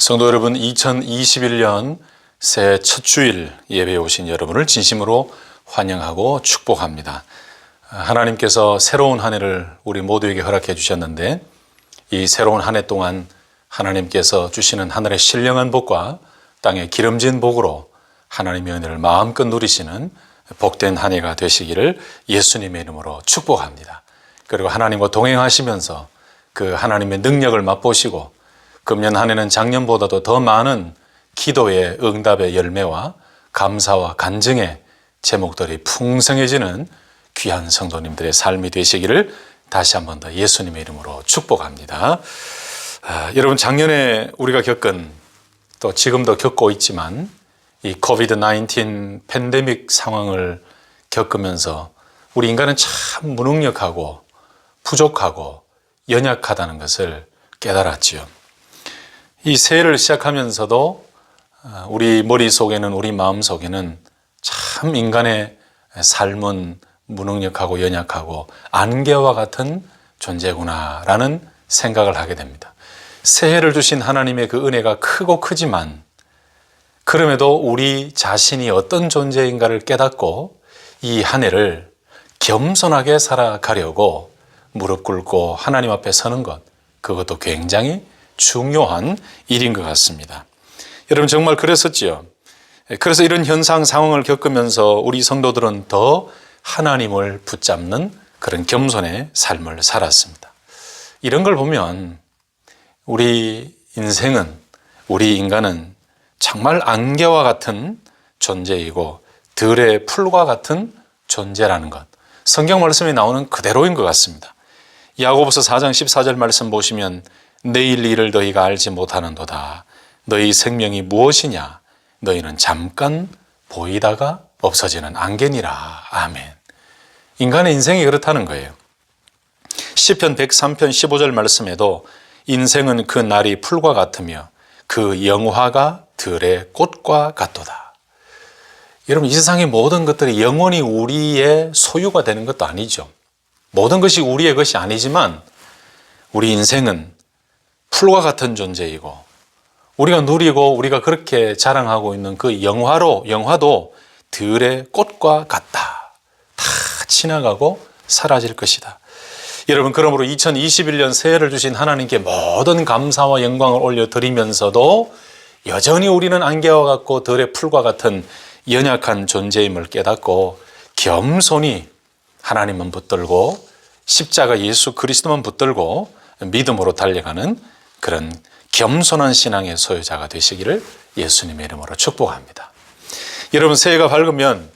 성도 여러분, 2021년 새해 첫 주일 예배에 오신 여러분을 진심으로 환영하고 축복합니다. 하나님께서 새로운 한 해를 우리 모두에게 허락해 주셨는데, 이 새로운 한 해 동안 하나님께서 주시는 하늘의 신령한 복과 땅의 기름진 복으로 하나님의 은혜를 마음껏 누리시는 복된 한 해가 되시기를 예수님의 이름으로 축복합니다. 그리고 하나님과 동행하시면서 그 하나님의 능력을 맛보시고 금년 한 해는 작년보다도 더 많은 기도의 응답의 열매와 감사와 간증의 제목들이 풍성해지는 귀한 성도님들의 삶이 되시기를 다시 한 번 더 예수님의 이름으로 축복합니다. 여러분, 작년에 우리가 겪은, 또 지금도 겪고 있지만 이 코비드-19 팬데믹 상황을 겪으면서 우리 인간은 참 무능력하고 부족하고 연약하다는 것을 깨달았지요. 이 새해를 시작하면서도 우리 머릿속에는, 우리 마음속에는 참 인간의 삶은 무능력하고 연약하고 안개와 같은 존재구나라는 생각을 하게 됩니다. 새해를 주신 하나님의 그 은혜가 크고 크지만 그럼에도 우리 자신이 어떤 존재인가를 깨닫고 이 한 해를 겸손하게 살아가려고 무릎 꿇고 하나님 앞에 서는 것, 그것도 굉장히 중요한 일인 것 같습니다. 여러분, 정말 그랬었지요. 그래서 이런 현상 상황을 겪으면서 우리 성도들은 더 하나님을 붙잡는 그런 겸손의 삶을 살았습니다. 이런 걸 보면 우리 인생은, 우리 인간은 정말 안개와 같은 존재이고 들의 풀과 같은 존재라는 것, 성경 말씀에 나오는 그대로인 것 같습니다. 야고보서 4장 14절 말씀 보시면 내일 일을 너희가 알지 못하는도다. 너희 생명이 무엇이냐? 너희는 잠깐 보이다가 없어지는 안개니라. 아멘. 인간의 인생이 그렇다는 거예요. 시편 103편 15절 말씀에도 인생은 그 날이 풀과 같으며 그 영화가 들의 꽃과 같도다. 여러분, 이 세상의 모든 것들이 영원히 우리의 소유가 되는 것도 아니죠. 모든 것이 우리의 것이 아니지만 우리 인생은 풀과 같은 존재이고 우리가 누리고 우리가 그렇게 자랑하고 있는 그 영화도 들의 꽃과 같다. 다 지나가고 사라질 것이다. 여러분, 그러므로 2021년 새해를 주신 하나님께 모든 감사와 영광을 올려드리면서도 여전히 우리는 안개와 같고 들의 풀과 같은 연약한 존재임을 깨닫고 겸손히 하나님만 붙들고 십자가 예수 그리스도만 붙들고 믿음으로 달려가는 그런 겸손한 신앙의 소유자가 되시기를 예수님의 이름으로 축복합니다. 여러분, 새해가 밝으면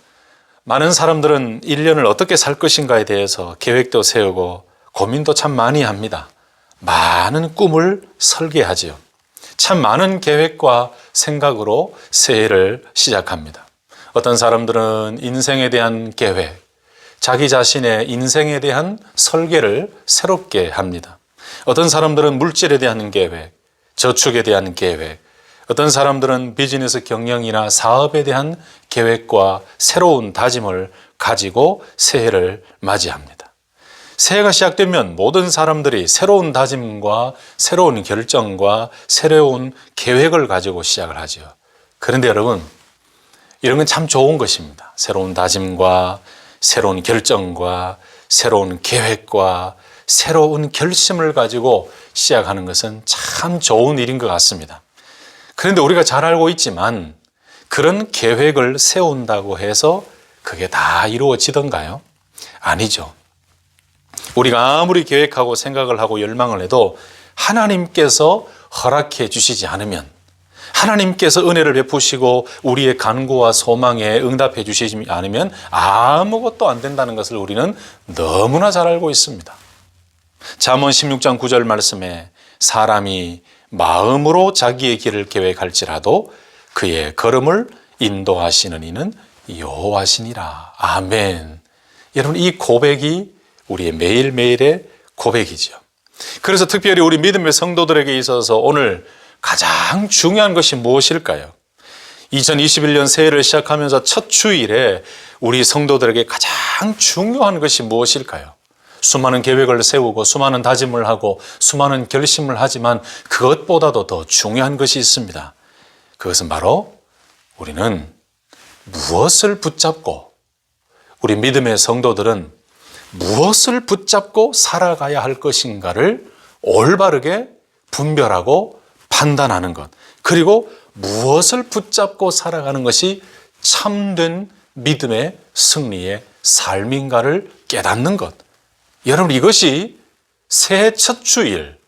많은 사람들은 1년을 어떻게 살 것인가에 대해서 계획도 세우고 고민도 참 많이 합니다. 많은 꿈을 설계하지요. 참 많은 계획과 생각으로 새해를 시작합니다. 어떤 사람들은 인생에 대한 계획, 자기 자신의 인생에 대한 설계를 새롭게 합니다. 어떤 사람들은 물질에 대한 계획, 저축에 대한 계획, 어떤 사람들은 비즈니스 경영이나 사업에 대한 계획과 새로운 다짐을 가지고 새해를 맞이합니다. 새해가 시작되면 모든 사람들이 새로운 다짐과 새로운 결정과 새로운 계획을 가지고 시작을 하죠. 그런데 여러분, 이런 건 참 좋은 것입니다. 새로운 다짐과 새로운 결정과 새로운 계획과 새로운 결심을 가지고 시작하는 것은 참 좋은 일인 것 같습니다. 그런데 우리가 잘 알고 있지만 그런 계획을 세운다고 해서 그게 다 이루어지던가요? 아니죠. 우리가 아무리 계획하고 생각을 하고 열망을 해도 하나님께서 허락해 주시지 않으면, 하나님께서 은혜를 베푸시고 우리의 간구와 소망에 응답해 주시지 않으면 아무것도 안 된다는 것을 우리는 너무나 잘 알고 있습니다. 잠언 16장 9절 말씀에 사람이 마음으로 자기의 길을 계획할지라도 그의 걸음을 인도하시는 이는 여호와시니라. 아멘. 여러분, 이 고백이 우리의 매일매일의 고백이죠. 그래서 특별히 우리 믿음의 성도들에게 있어서 오늘 가장 중요한 것이 무엇일까요? 2021년 새해를 시작하면서 첫 주일에 우리 성도들에게 가장 중요한 것이 무엇일까요? 수많은 계획을 세우고 수많은 다짐을 하고 수많은 결심을 하지만 그것보다도 더 중요한 것이 있습니다. 그것은 바로 우리는 무엇을 붙잡고, 우리 믿음의 성도들은 무엇을 붙잡고 살아가야 할 것인가를 올바르게 분별하고 판단하는 것, 그리고 무엇을 붙잡고 살아가는 것이 참된 믿음의 승리의 삶인가를 깨닫는 것. 여러분, 이것이 새해 첫 주일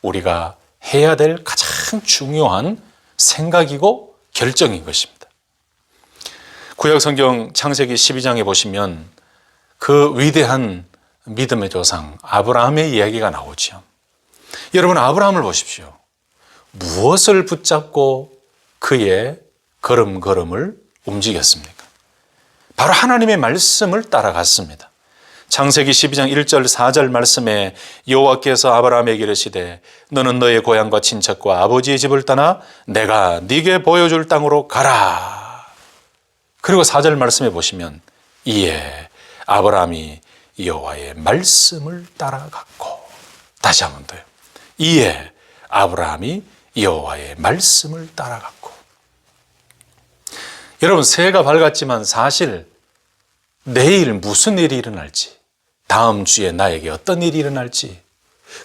우리가 해야 될 가장 중요한 생각이고 결정인 것입니다. 구약성경 창세기 12장에 보시면 그 위대한 믿음의 조상 아브라함의 이야기가 나오죠. 여러분, 아브라함을 보십시오. 무엇을 붙잡고 그의 걸음걸음을 움직였습니까? 바로 하나님의 말씀을 따라갔습니다. 창세기 12장 1절 4절 말씀에 여호와께서 아브라함에게 이르시되 너는 너의 고향과 친척과 아버지의 집을 떠나 내가 네게 보여줄 땅으로 가라. 그리고 4절 말씀에 보시면 이에 아브라함이 여호와의 말씀을 따라갔고, 다시 한 번 더요. 이에 아브라함이 여호와의 말씀을 따라갔고. 여러분, 새해가 밝았지만 사실 내일 무슨 일이 일어날지, 다음 주에 나에게 어떤 일이 일어날지,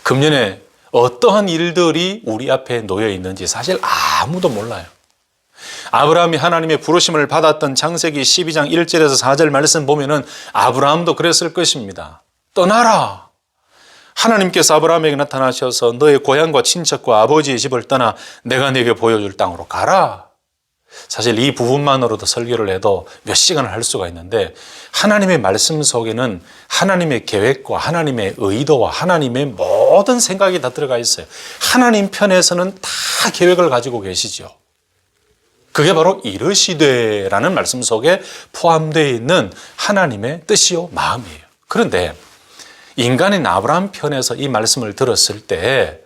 금년에 어떠한 일들이 우리 앞에 놓여 있는지 사실 아무도 몰라요. 아브라함이 하나님의 부르심을 받았던 창세기 12장 1절에서 4절 말씀 보면은 아브라함도 그랬을 것입니다. 떠나라. 하나님께서 아브라함에게 나타나셔서 너의 고향과 친척과 아버지의 집을 떠나 내가 네게 보여줄 땅으로 가라. 사실 이 부분만으로도 설교를 해도 몇 시간을 할 수가 있는데, 하나님의 말씀 속에는 하나님의 계획과 하나님의 의도와 하나님의 모든 생각이 다 들어가 있어요. 하나님 편에서는 다 계획을 가지고 계시죠. 그게 바로 이르시되라는 말씀 속에 포함되어 있는 하나님의 뜻이요 마음이에요. 그런데 인간인 아브라함 편에서 이 말씀을 들었을 때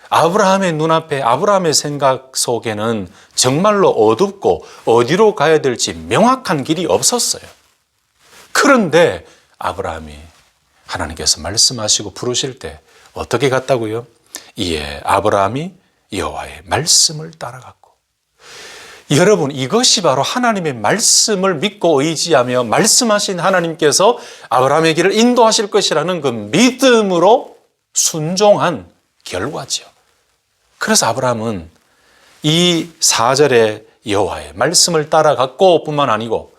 아브라함의 눈앞에, 아브라함의 생각 속에는 정말로 어둡고 어디로 가야 될지 명확한 길이 없었어요. 그런데 아브라함이 하나님께서 말씀하시고 부르실 때 어떻게 갔다고요? 이에 아브라함이 여호와의 말씀을 따라갔고. 여러분, 이것이 바로 하나님의 말씀을 믿고 의지하며 말씀하신 하나님께서 아브라함의 길을 인도하실 것이라는 그 믿음으로 순종한 결과죠. 그래서 아브라함은 이 4절의 여호와의 말씀을 따라갔고 뿐만 아니고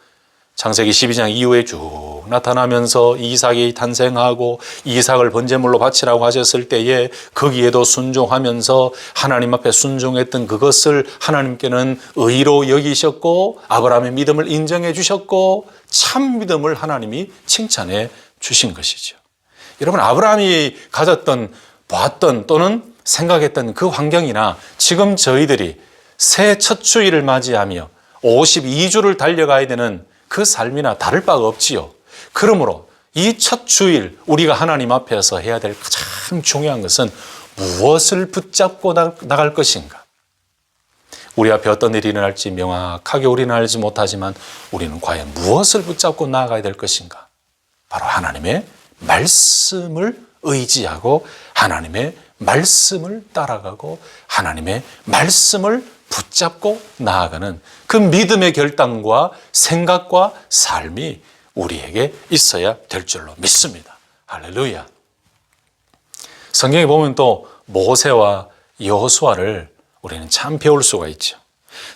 창세기 12장 이후에 쭉 나타나면서 이삭이 탄생하고 이삭을 번제물로 바치라고 하셨을 때에 거기에도 순종하면서 하나님 앞에 순종했던 그것을 하나님께는 의로 여기셨고 아브라함의 믿음을 인정해 주셨고 참 믿음을 하나님이 칭찬해 주신 것이죠. 여러분, 아브라함이 가졌던, 봤던 또는 생각했던 그 환경이나 지금 저희들이 새해 첫 주일을 맞이하며 52주를 달려가야 되는 그 삶이나 다를 바가 없지요. 그러므로 이 첫 주일 우리가 하나님 앞에서 해야 될 가장 중요한 것은 무엇을 붙잡고 나갈 것인가. 우리 앞에 어떤 일이 일어날지 명확하게 우리는 알지 못하지만 우리는 과연 무엇을 붙잡고 나아가야 될 것인가. 바로 하나님의 말씀을 의지하고 하나님의 말씀을 따라가고 하나님의 말씀을 붙잡고 나아가는 그 믿음의 결단과 생각과 삶이 우리에게 있어야 될 줄로 믿습니다. 할렐루야. 성경에 보면 또 모세와 여호수아를 우리는 참 배울 수가 있죠.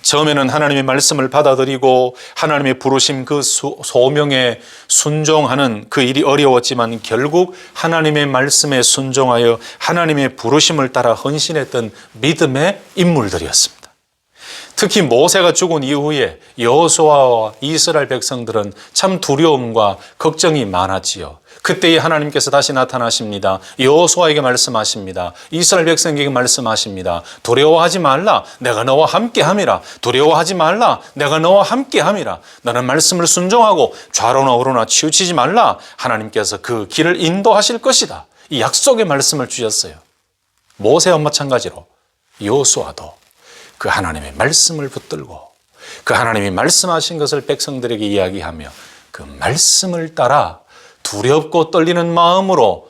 처음에는 하나님의 말씀을 받아들이고 하나님의 부르심 그 소명에 순종하는 그 일이 어려웠지만 결국 하나님의 말씀에 순종하여 하나님의 부르심을 따라 헌신했던 믿음의 인물들이었습니다. 특히 모세가 죽은 이후에 여호수아와 이스라엘 백성들은 참 두려움과 걱정이 많았지요. 그때에 하나님께서 다시 나타나십니다. 여호수아에게 말씀하십니다. 이스라엘 백성에게 말씀하십니다. 두려워하지 말라. 내가 너와 함께함이라. 두려워하지 말라. 내가 너와 함께함이라. 너는 말씀을 순종하고 좌로나 우로나 치우치지 말라. 하나님께서 그 길을 인도하실 것이다. 이 약속의 말씀을 주셨어요. 모세와 마찬가지로 여호수아도 그 하나님의 말씀을 붙들고 그 하나님이 말씀하신 것을 백성들에게 이야기하며 그 말씀을 따라 두렵고 떨리는 마음으로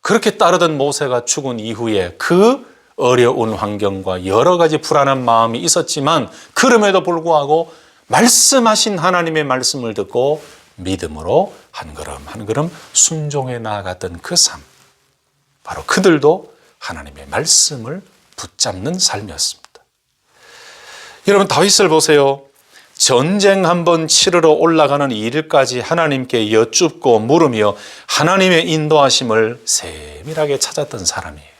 그렇게 따르던 모세가 죽은 이후에 그 어려운 환경과 여러 가지 불안한 마음이 있었지만 그럼에도 불구하고 말씀하신 하나님의 말씀을 듣고 믿음으로 한 걸음 한 걸음 순종해 나아갔던 그 삶, 바로 그들도 하나님의 말씀을 붙잡는 삶이었습니다. 여러분, 다윗을 보세요. 전쟁 한번 치르러 올라가는 일까지 하나님께 여쭙고 물으며 하나님의 인도하심을 세밀하게 찾았던 사람이에요.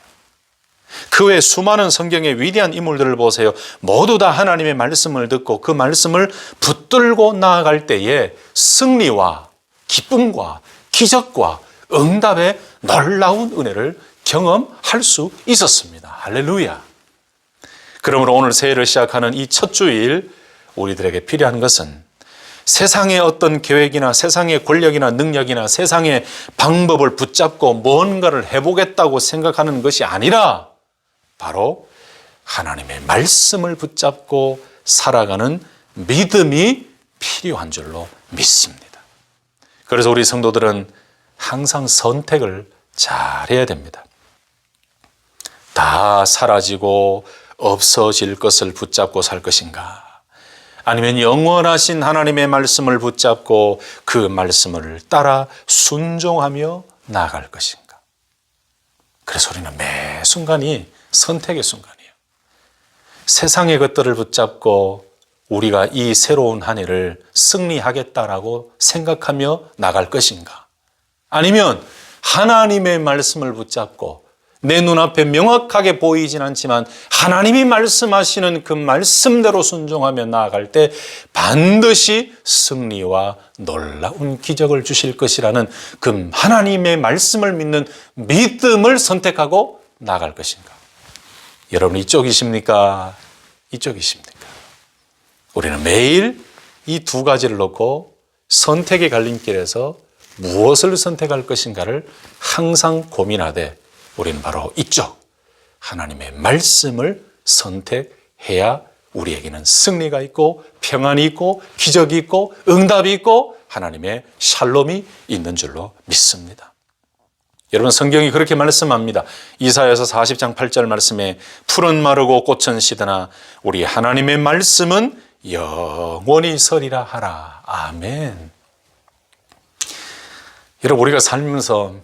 그 외 수많은 성경의 위대한 인물들을 보세요. 모두 다 하나님의 말씀을 듣고 그 말씀을 붙들고 나아갈 때에 승리와 기쁨과 기적과 응답의 놀라운 은혜를 경험할 수 있었습니다. 할렐루야. 그러므로 오늘 새해를 시작하는 이 첫 주일 우리들에게 필요한 것은 세상의 어떤 계획이나 세상의 권력이나 능력이나 세상의 방법을 붙잡고 뭔가를 해보겠다고 생각하는 것이 아니라 바로 하나님의 말씀을 붙잡고 살아가는 믿음이 필요한 줄로 믿습니다. 그래서 우리 성도들은 항상 선택을 잘해야 됩니다. 다 사라지고 없어질 것을 붙잡고 살 것인가? 아니면 영원하신 하나님의 말씀을 붙잡고 그 말씀을 따라 순종하며 나아갈 것인가? 그래서 우리는 매 순간이 선택의 순간이에요. 세상의 것들을 붙잡고 우리가 이 새로운 한 해를 승리하겠다라고 생각하며 나갈 것인가? 아니면 하나님의 말씀을 붙잡고 내 눈앞에 명확하게 보이진 않지만 하나님이 말씀하시는 그 말씀대로 순종하며 나아갈 때 반드시 승리와 놀라운 기적을 주실 것이라는 그 하나님의 말씀을 믿는 믿음을 선택하고 나아갈 것인가? 여러분, 이쪽이십니까? 이쪽이십니까? 우리는 매일 이 두 가지를 놓고 선택의 갈림길에서 무엇을 선택할 것인가를 항상 고민하되 우리는 바로 이쪽 하나님의 말씀을 선택해야 우리에게는 승리가 있고 평안이 있고 기적이 있고 응답이 있고 하나님의 샬롬이 있는 줄로 믿습니다. 여러분, 성경이 그렇게 말씀합니다. 이사야서 40장 8절 말씀에 풀은 마르고 꽃은 시드나 우리 하나님의 말씀은 영원히 서리라 하라. 아멘. 여러분, 우리가 살면서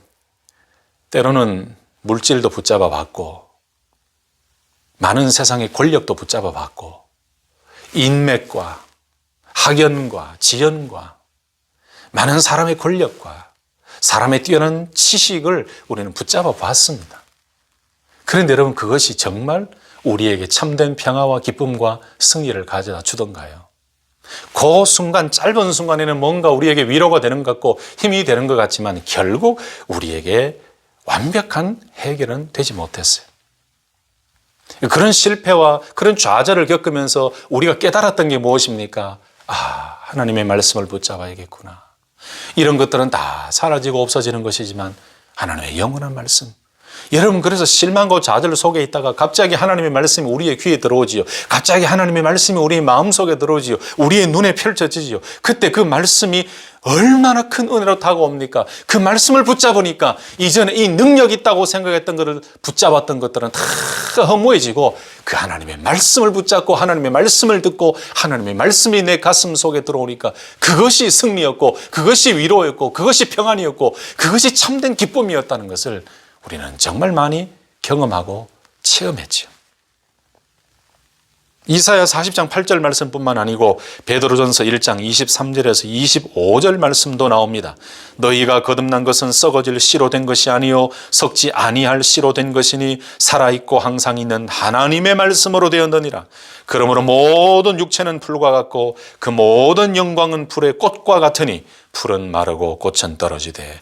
때로는 물질도 붙잡아 봤고 많은 세상의 권력도 붙잡아 봤고 인맥과 학연과 지연과 많은 사람의 권력과 사람의 뛰어난 지식을 우리는 붙잡아 봤습니다. 그런데 여러분, 그것이 정말 우리에게 참된 평화와 기쁨과 승리를 가져다 주던가요? 그 순간, 짧은 순간에는 뭔가 우리에게 위로가 되는 것 같고 힘이 되는 것 같지만 결국 우리에게 완벽한 해결은 되지 못했어요. 그런 실패와 그런 좌절을 겪으면서 우리가 깨달았던 게 무엇입니까? 하나님의 말씀을 붙잡아야겠구나. 이런 것들은 다 사라지고 없어지는 것이지만 하나님의 영원한 말씀. 여러분, 그래서 실망과 좌절 속에 있다가 갑자기 하나님의 말씀이 우리의 귀에 들어오지요. 갑자기 하나님의 말씀이 우리의 마음속에 들어오지요. 우리의 눈에 펼쳐지지요. 그때 그 말씀이 얼마나 큰 은혜로 다가옵니까? 그 말씀을 붙잡으니까 이전에 이 능력이 있다고 생각했던 것을 붙잡았던 것들은 다 허무해지고 그 하나님의 말씀을 붙잡고 하나님의 말씀을 듣고 하나님의 말씀이 내 가슴 속에 들어오니까 그것이 승리였고 그것이 위로였고 그것이 평안이었고 그것이 참된 기쁨이었다는 것을 우리는 정말 많이 경험하고 체험했죠. 이사야 40장 8절 말씀뿐만 아니고 베드로전서 1장 23절에서 25절 말씀도 나옵니다. 너희가 거듭난 것은 썩어질 씨로 된 것이 아니요 썩지 아니할 씨로 된 것이니 살아있고 항상 있는 하나님의 말씀으로 되었느니라. 그러므로 모든 육체는 풀과 같고 그 모든 영광은 풀의 꽃과 같으니 풀은 마르고 꽃은 떨어지되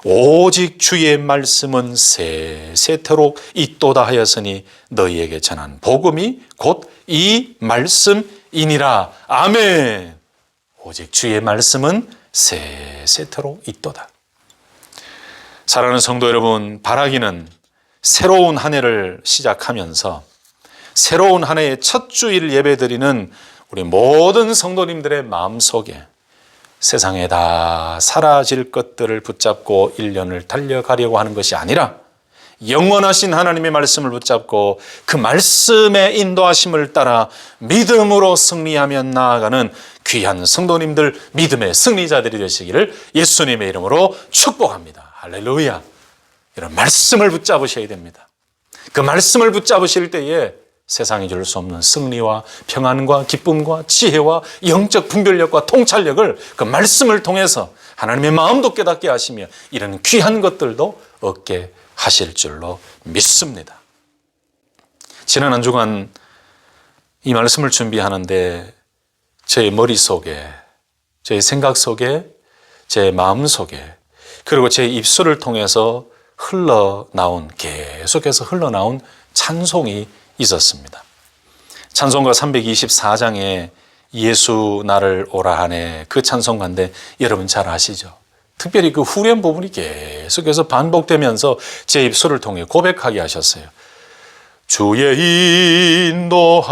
오직 주의 말씀은 세세토록 있도다 하였으니 너희에게 전한 복음이 곧 이 말씀이니라. 아멘. 오직 주의 말씀은 세세토록 있도다. 사랑하는 성도 여러분, 바라기는 새로운 한 해를 시작하면서 새로운 한 해의 첫 주일 예배드리는 우리 모든 성도님들의 마음속에 세상에 다 사라질 것들을 붙잡고 1년을 달려가려고 하는 것이 아니라 영원하신 하나님의 말씀을 붙잡고 그 말씀의 인도하심을 따라 믿음으로 승리하며 나아가는 귀한 성도님들, 믿음의 승리자들이 되시기를 예수님의 이름으로 축복합니다. 할렐루야. 이런 말씀을 붙잡으셔야 됩니다. 그 말씀을 붙잡으실 때에 세상이 줄 수 없는 승리와 평안과 기쁨과 지혜와 영적 분별력과 통찰력을 그 말씀을 통해서 하나님의 마음도 깨닫게 하시며 이런 귀한 것들도 얻게 하실 줄로 믿습니다. 지난 한 주간 이 말씀을 준비하는데 제 머릿속에, 제 생각 속에, 제 마음 속에, 그리고 제 입술을 통해서 계속해서 흘러나온 찬송이 있었습니다. 찬송가 324장에 예수 나를 오라 하네, 그 찬송가인데 여러분 잘 아시죠? 특별히 그 후렴 부분이 계속해서 반복되면서 제 입술을 통해 고백하게 하셨어요. 주의 인도하심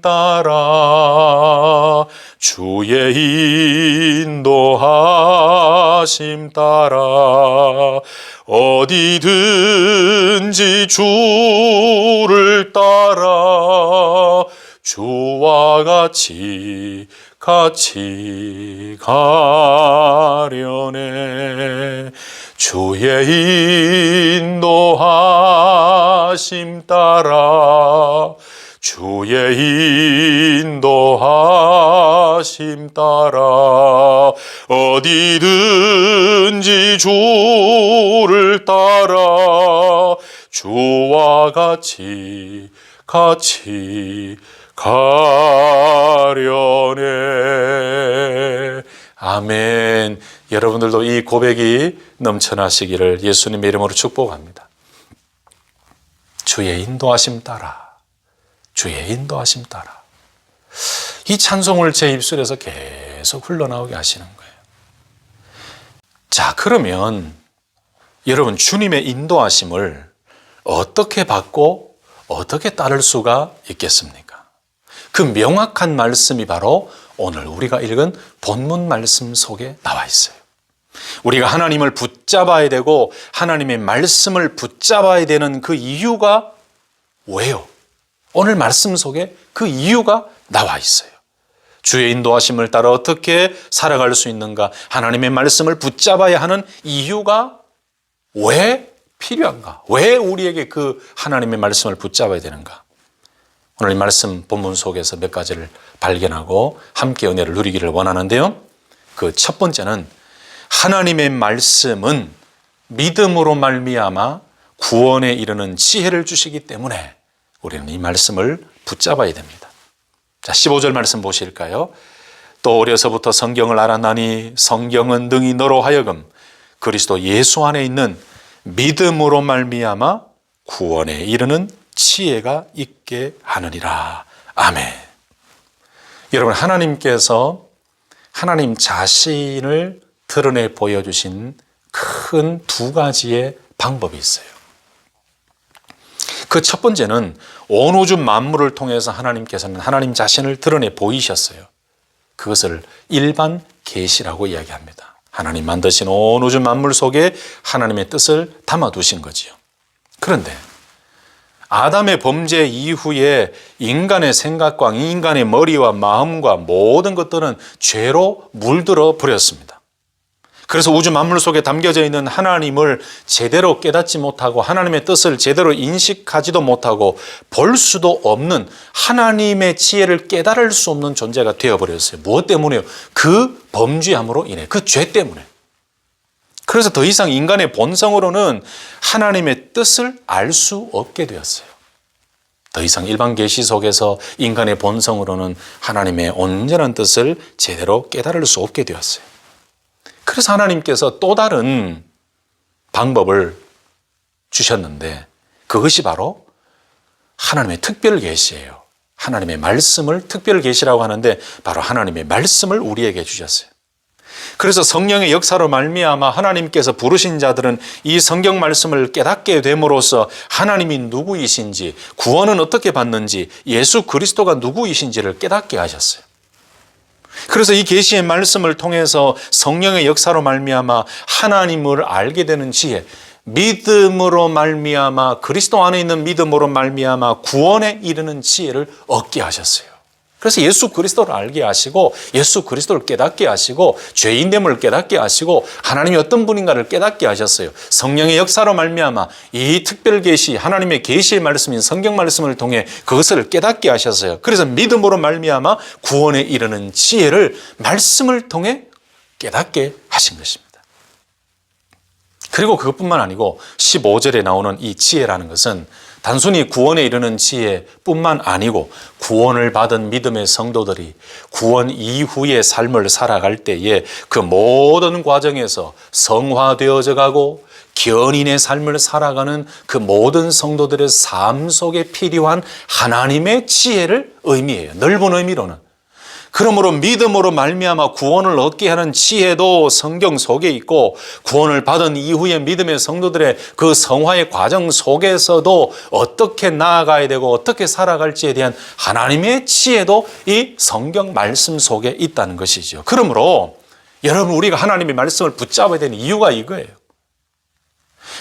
따라, 주의 인도하심 따라, 어디든지 주를 따라 주와 같이 가려네. 주의 인도하심 따라, 주의 인도하심 따라, 어디든지 주를 따라 주와 같이 가려네. 아멘. 여러분들도 이 고백이 넘쳐나시기를 예수님의 이름으로 축복합니다. 주의 인도하심 따라, 주의 인도하심 따라. 이 찬송을 제 입술에서 계속 흘러나오게 하시는 거예요. 자, 그러면 여러분, 주님의 인도하심을 어떻게 받고 어떻게 따를 수가 있겠습니까? 그 명확한 말씀이 바로 오늘 우리가 읽은 본문 말씀 속에 나와 있어요. 우리가 하나님을 붙잡아야 되고 하나님의 말씀을 붙잡아야 되는 그 이유가 왜요? 오늘 말씀 속에 그 이유가 나와 있어요. 주의 인도하심을 따라 어떻게 살아갈 수 있는가? 하나님의 말씀을 붙잡아야 하는 이유가 왜 필요한가? 왜 우리에게 그 하나님의 말씀을 붙잡아야 되는가? 오늘 이 말씀 본문 속에서 몇 가지를 발견하고 함께 은혜를 누리기를 원하는데요. 그 첫 번째는 하나님의 말씀은 믿음으로 말미암아 구원에 이르는 지혜를 주시기 때문에 우리는 이 말씀을 붙잡아야 됩니다. 자, 15절 말씀 보실까요? 또 어려서부터 성경을 알았나니 성경은 능히 너로 하여금 그리스도 예수 안에 있는 믿음으로 말미암아 구원에 이르는 지혜가 있게 하느니라. 아멘. 여러분, 하나님께서 하나님 자신을 드러내 보여주신 큰 두 가지의 방법이 있어요. 그 첫 번째는 온 우주 만물을 통해서 하나님께서는 하나님 자신을 드러내 보이셨어요. 그것을 일반 계시라고 이야기합니다. 하나님 만드신 온 우주 만물 속에 하나님의 뜻을 담아두신 거지요. 그런데 아담의 범죄 이후에 인간의 생각과 인간의 머리와 마음과 모든 것들은 죄로 물들어 버렸습니다. 그래서 우주 만물 속에 담겨져 있는 하나님을 제대로 깨닫지 못하고 하나님의 뜻을 제대로 인식하지도 못하고 볼 수도 없는 하나님의 지혜를 깨달을 수 없는 존재가 되어버렸어요. 무엇 때문에요? 그 범죄함으로 인해, 그 죄 때문에. 그래서 더 이상 인간의 본성으로는 하나님의 뜻을 알 수 없게 되었어요. 더 이상 일반 계시 속에서 인간의 본성으로는 하나님의 온전한 뜻을 제대로 깨달을 수 없게 되었어요. 그래서 하나님께서 또 다른 방법을 주셨는데 그것이 바로 하나님의 특별 계시예요. 하나님의 말씀을 특별 계시라고 하는데 바로 하나님의 말씀을 우리에게 주셨어요. 그래서 성령의 역사로 말미암아 하나님께서 부르신 자들은 이 성경 말씀을 깨닫게 됨으로써 하나님이 누구이신지, 구원은 어떻게 받는지, 예수 그리스도가 누구이신지를 깨닫게 하셨어요. 그래서 이 계시의 말씀을 통해서 성령의 역사로 말미암아 하나님을 알게 되는 지혜, 믿음으로 말미암아 그리스도 안에 있는 믿음으로 말미암아 구원에 이르는 지혜를 얻게 하셨어요. 그래서 예수 그리스도를 알게 하시고 예수 그리스도를 깨닫게 하시고 죄인됨을 깨닫게 하시고 하나님이 어떤 분인가를 깨닫게 하셨어요. 성령의 역사로 말미암아 이 특별 계시, 하나님의 계시의 말씀인 성경 말씀을 통해 그것을 깨닫게 하셨어요. 그래서 믿음으로 말미암아 구원에 이르는 지혜를 말씀을 통해 깨닫게 하신 것입니다. 그리고 그것뿐만 아니고 15절에 나오는 이 지혜라는 것은 단순히 구원에 이르는 지혜뿐만 아니고 구원을 받은 믿음의 성도들이 구원 이후의 삶을 살아갈 때에 그 모든 과정에서 성화되어져 가고 견인의 삶을 살아가는 그 모든 성도들의 삶 속에 필요한 하나님의 지혜를 의미해요. 넓은 의미로는. 그러므로 믿음으로 말미암아 구원을 얻게 하는 지혜도 성경 속에 있고 구원을 받은 이후에 믿음의 성도들의 그 성화의 과정 속에서도 어떻게 나아가야 되고 어떻게 살아갈지에 대한 하나님의 지혜도 이 성경 말씀 속에 있다는 것이죠. 그러므로 여러분, 우리가 하나님의 말씀을 붙잡아야 되는 이유가 이거예요.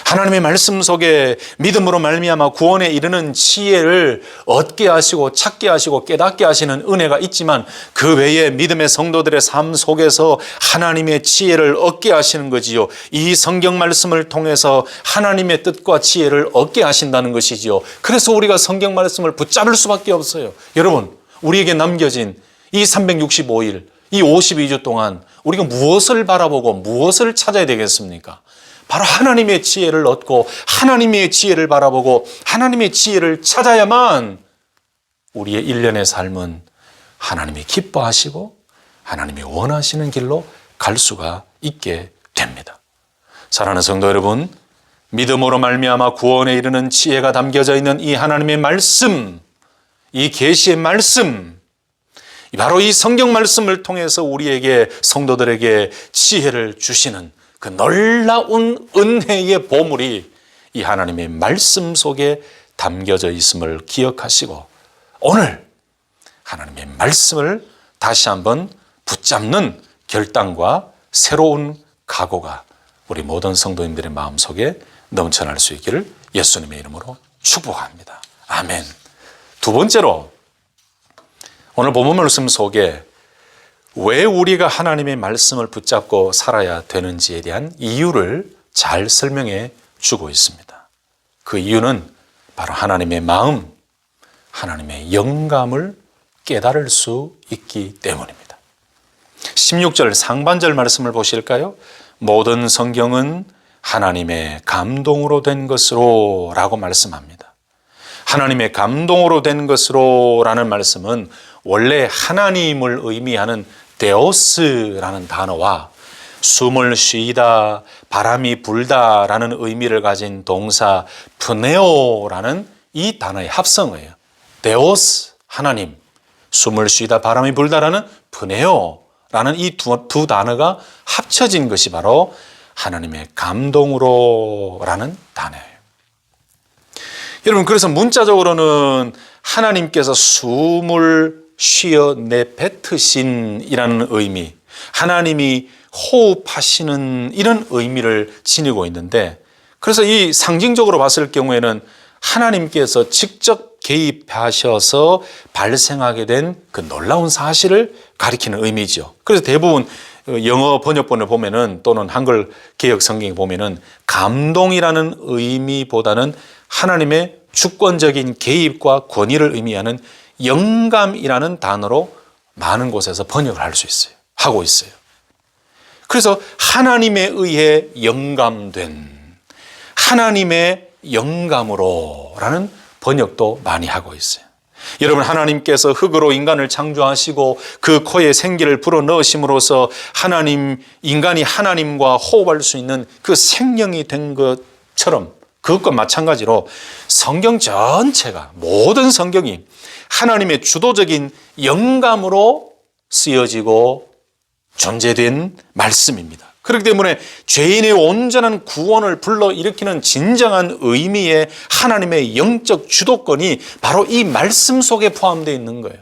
하나님의 말씀 속에 믿음으로 말미암아 구원에 이르는 지혜를 얻게 하시고 찾게 하시고 깨닫게 하시는 은혜가 있지만 그 외에 믿음의 성도들의 삶 속에서 하나님의 지혜를 얻게 하시는 거지요. 이 성경 말씀을 통해서 하나님의 뜻과 지혜를 얻게 하신다는 것이지요. 그래서 우리가 성경 말씀을 붙잡을 수밖에 없어요. 여러분, 우리에게 남겨진 이 365일, 이 52주 동안 우리가 무엇을 바라보고 무엇을 찾아야 되겠습니까? 바로 하나님의 지혜를 얻고 하나님의 지혜를 바라보고 하나님의 지혜를 찾아야만 우리의 일련의 삶은 하나님이 기뻐하시고 하나님이 원하시는 길로 갈 수가 있게 됩니다. 사랑하는 성도 여러분, 믿음으로 말미암아 구원에 이르는 지혜가 담겨져 있는 이 하나님의 말씀, 이 계시의 말씀, 바로 이 성경 말씀을 통해서 우리에게 성도들에게 지혜를 주시는 그 놀라운 은혜의 보물이 이 하나님의 말씀 속에 담겨져 있음을 기억하시고 오늘 하나님의 말씀을 다시 한번 붙잡는 결단과 새로운 각오가 우리 모든 성도님들의 마음속에 넘쳐날 수 있기를 예수님의 이름으로 축복합니다. 아멘. 두 번째로 오늘 본문 말씀 속에 왜 우리가 하나님의 말씀을 붙잡고 살아야 되는지에 대한 이유를 잘 설명해 주고 있습니다. 그 이유는 바로 하나님의 마음, 하나님의 영감을 깨달을 수 있기 때문입니다. 16절 상반절 말씀을 보실까요? 모든 성경은 하나님의 감동으로 된 것으로 라고 말씀합니다. 하나님의 감동으로 된 것으로 라는 말씀은 원래 하나님을 의미하는 데오스라는 단어와 숨을 쉬다, 바람이 불다라는 의미를 가진 동사 프네오라는 이 단어의 합성어예요. 데오스, 하나님, 숨을 쉬다, 바람이 불다라는 프네오라는 이 두 단어가 합쳐진 것이 바로 하나님의 감동으로라는 단어예요. 여러분, 그래서 문자적으로는 하나님께서 숨을 쉬어 내뱉으신이라는 의미, 하나님이 호흡하시는 이런 의미를 지니고 있는데, 그래서 이 상징적으로 봤을 경우에는 하나님께서 직접 개입하셔서 발생하게 된 그 놀라운 사실을 가리키는 의미죠. 그래서 대부분 영어 번역본을 보면은 또는 한글 개역 성경에 보면은 감동이라는 의미보다는 하나님의 주권적인 개입과 권위를 의미하는 영감이라는 단어로 많은 곳에서 번역을 할 수 있어요. 하고 있어요. 그래서 하나님에 의해 영감된, 하나님의 영감으로라는 번역도 많이 하고 있어요. 여러분, 하나님께서 흙으로 인간을 창조하시고 그 코에 생기를 불어넣으심으로써 인간이 하나님과 호흡할 수 있는 그 생명이 된 것처럼 그것과 마찬가지로 성경 전체가, 모든 성경이 하나님의 주도적인 영감으로 쓰여지고 존재된 말씀입니다. 그렇기 때문에 죄인의 온전한 구원을 불러일으키는 진정한 의미의 하나님의 영적 주도권이 바로 이 말씀 속에 포함되어 있는 거예요.